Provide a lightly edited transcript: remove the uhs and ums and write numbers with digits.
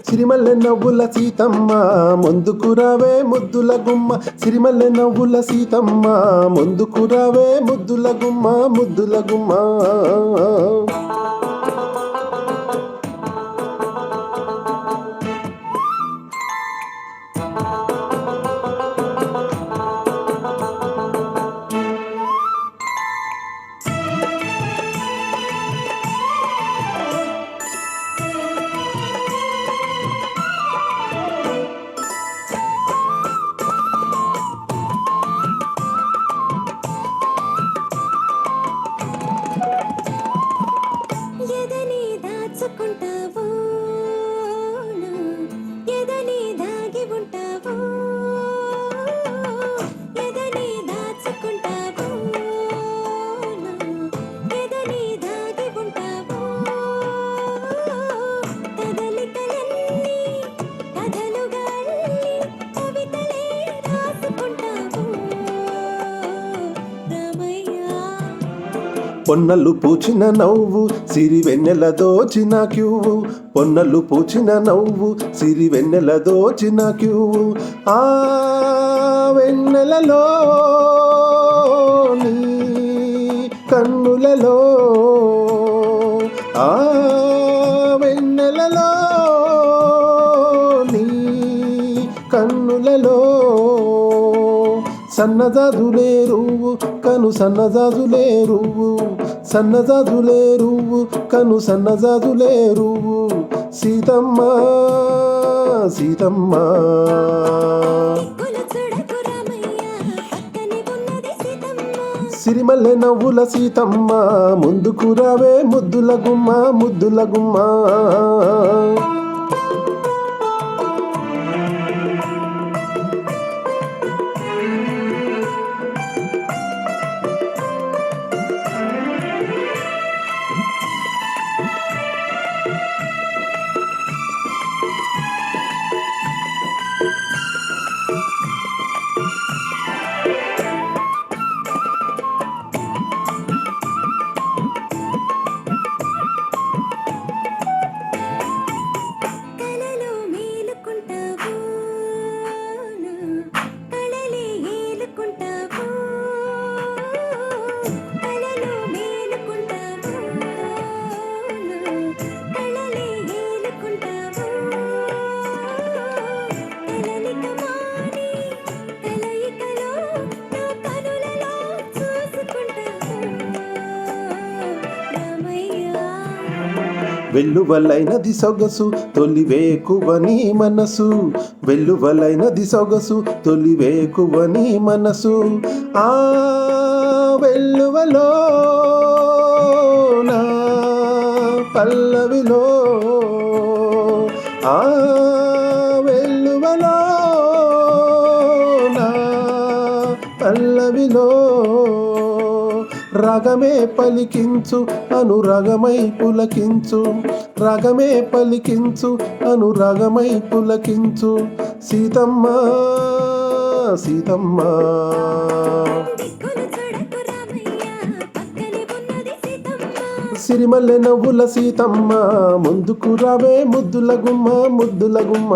సిరిమల్లె నవ్వుల సీతమ్మ ముందుకు రావే ముద్దుల గుమ్మ, సిరిమల్లె నవ్వుల సీతమ్మ ముందుకు రావే ముద్దుల గుమ్మ, ముద్దుల గుమ్మ. ఎదని దాచుకుంటావు ఎదని దాగి ఉంటావు ఎదని దాచుకుంటావు ఎదని దాగి ఉంటావు కదలికలన్నీ కథలుగా అల్లి కవితలే రాసుకుంటావు రామయ్య. పొన్నలు పూచిన నవ్వు సిరి వెన్నెల దోచిన క్యూవు, పొన్నలు పూచిన నవ్వు సిరి వెన్నెల దోచిన క్యూవు. ఆ వెన్నెలలో నీ కన్నులలో, ఆ వెన్నెలలో నీ కన్నులలో సన్నజాజులే రువ్వు కను సన్నజాజులే రువ్వు, సన్నజాజులే రువ్వు కను సన్నజాజులే రువ్వు. సీతమ్మ సీతమ్మ దిక్కులు చూడకు రామయ్య, పక్కనే ఉన్నది సీతమ్మ. సిరిమల్లె నవ్వుల సీతమ్మ ముందుకు రావే ముద్దుల గుమ్మ, ముద్దుల గుమ్మ. కలలో మేలుకుంటావు కళలే ఏలుకుంటావు కలలో మేలుకుంటావు కళలే ఏలుకుంటావు కలలిక మాని కలయికలో నా కనులలో చూసుకుంటావు రామయ్య. వెల్లువలైనది సొగసు తొలివేకువని మనసు, వెల్లువలైనది సొగసు తొలివేకువని మనసు. ఆ వెల్లువలో నా పల్లవిలో, ఆ వెల్లువలో నా పల్లవిలో రాగమే పలికించు అనురాగమై పులకించు, రాగమే పలికించు అనురాగమై పులకించు. సీతమ్మ సీతమ్మ దిక్కులు చూడకు రామయ్య, పక్కనే ఉన్నది సీతమ్మ. సిరిమల్లె నవ్వుల సీతమ్మ ముందుకు రావే ముద్దుల గుమ్మ, ముద్దుల గుమ్మ.